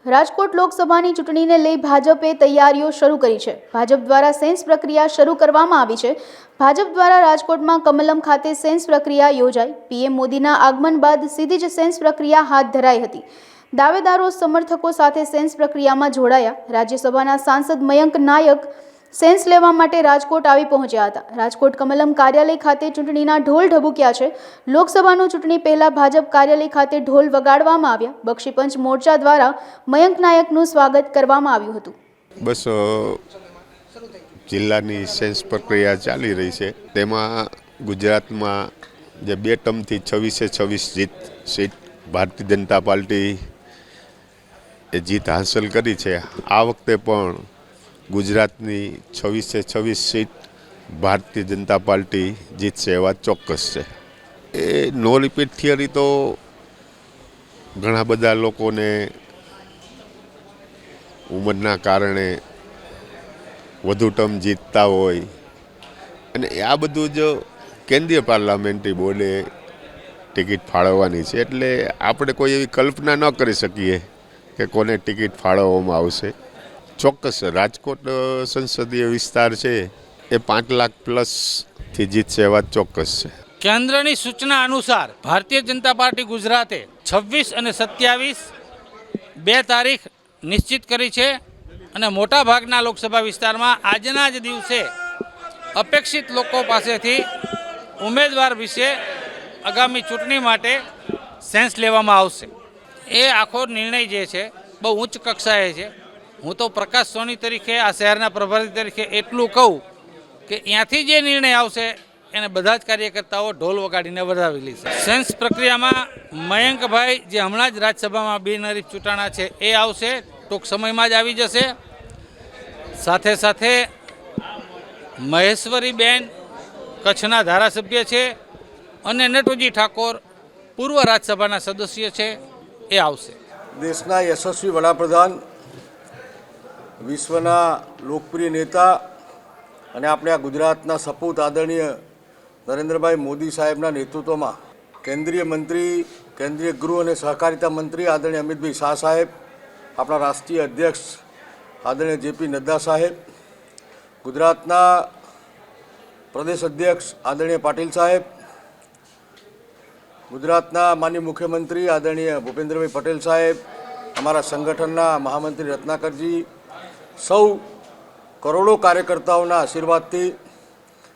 રાજકોટ લોકસભાની ચૂંટણીને લઈ ભાજપે તૈયારીઓ શરૂ કરી છે। ભાજપ દ્વારા સેન્સ પ્રક્રિયા શરૂ કરવામાં આવી છે। ભાજપ દ્વારા રાજકોટમાં કમલમ ખાતે સેન્સ પ્રક્રિયા યોજાઈ। પીએમ મોદીના આગમન બાદ સીધી જ સેન્સ પ્રક્રિયા હાથ ધરાઈ હતી। દાવેદારો સમર્થકો સાથે સેન્સ પ્રક્રિયામાં જોડાયા। રાજ્યસભાના સાંસદ મયંક નાયક સેન્સ લેવા માટે રાજકોટ આવી પહોંચ્યા હતા। રાજકોટ કમલમ કાર્યાલય ખાતે ચૂંટણીના ઢોલ ઢબુક્યા છે। લોકસભાનું ચૂંટણી પહેલા ભાજપ કાર્યાલય ખાતે ઢોલ વગાડવામાં આવ્યા। બક્ષીપંચ મોરચા દ્વારા મયંક નાયકનું સ્વાગત કરવામાં આવ્યું હતું। બસ જિલ્લાની સેન્સ પ્રક્રિયા ચાલી રહી છે। તેમાં ગુજરાતમાં જે 2 ટર્મથી 26 સીટ ભારતીય જનતા પાર્ટી એ જીત હાંસલ કરી છે। આ વખતે પણ ગુજરાતની 26 સીટ ભારતીય જનતા પાર્ટી જીતશે એવા ચોક્કસ છે। એ નો રિપીટ થિયરી તો ઘણા બધા લોકોને ઉંમરના કારણે વધુ ટર્મ જીતતા હોય અને આ બધું જ કેન્દ્રીય પાર્લામેન્ટરી બોર્ડે ટિકિટ ફાળવવાની છે। એટલે આપણે કોઈ એવી કલ્પના ન કરી શકીએ કે કોને ટિકિટ ફાળવવામાં આવશે। ચોક્કસ રાજકોટ સંસદીય વિસ્તાર છે એ 5 લાખ પ્લસથી જીતશે એવા ચોક્કસ છે। કેન્દ્રની સૂચના અનુસાર ભારતીય જનતા પાર્ટી ગુજરાતે 26 અને 27 2 તારીખ નિશ્ચિત કરી છે અને મોટાભાગના લોકસભા વિસ્તારમાં આજના જ દિવસે અપેક્ષિત લોકો પાસેથી ઉમેદવાર વિશે આગામી ચૂંટણી માટે સેન્સ લેવામાં આવશે। એ આખો નિર્ણય જે છે બહુ ઉચ્ચ કક્ષાએ છે। હું તો પ્રકાશ સોની તરીકે આ શહેરના પ્રભારી તરીકે એટલું કહું કે ત્યાંથી જે નિર્ણય આવશે એને બધા જ કાર્યકર્તાઓ ઢોલ વગાડીને વધાવી લેશે। સેન્સ પ્રક્રિયામાં મયંકભાઈ જે હમણાં જ રાજ્યસભામાં બિનહરીફ ચૂંટાણા છે એ આવશે, ટૂંક સમયમાં જ આવી જશે। સાથે સાથે મહેશ્વરીબેન કચ્છના ધારાસભ્ય છે અને નટુજી ઠાકોર પૂર્વ રાજ્યસભાના સદસ્ય છે એ આવશે। દેશના યશસ્વી વડાપ્રધાન, વિશ્વના લોકપ્રિય નેતા અને આપણે આ ગુજરાતના સપૂત આદરણીય નરેન્દ્રભાઈ મોદી સાહેબના નેતૃત્વમાં કેન્દ્રીય મંત્રી, કેન્દ્રીય ગૃહ અને સહકારિતા મંત્રી આદરણીય અમિતભાઈ શાહ સાહેબ, આપણા રાષ્ટ્રીય અધ્યક્ષ આદરણીય જેપી નડ્ડા સાહેબ, ગુજરાતના પ્રદેશ અધ્યક્ષ આદરણીય પાટીલ સાહેબ, ગુજરાતના માનનીય મુખ્યમંત્રી આદરણીય ભૂપેન્દ્રભાઈ પટેલ સાહેબ, અમારા સંગઠનના મહામંત્રી રત્નાકરજી, સૌ કરોડો કાર્યકર્તાઓના આશીર્વાદથી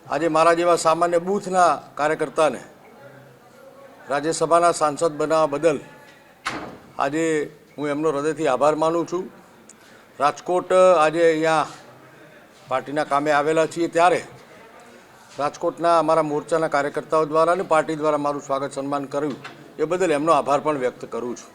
આજે મારા જેવા સામાન્ય બૂથના કાર્યકર્તાને રાજ્યસભાના સાંસદ બનાવવા બદલ આજે હું એમનો હૃદયથી આભાર માનું છું। રાજકોટ આજે અહીંયા પાર્ટીના કામે આવેલા છીએ ત્યારે રાજકોટના અમારા મોરચાના કાર્યકર્તાઓ દ્વારા અને પાર્ટી દ્વારા મારું સ્વાગત સન્માન કર્યું એ બદલ એમનો આભાર પણ વ્યક્ત કરું છું।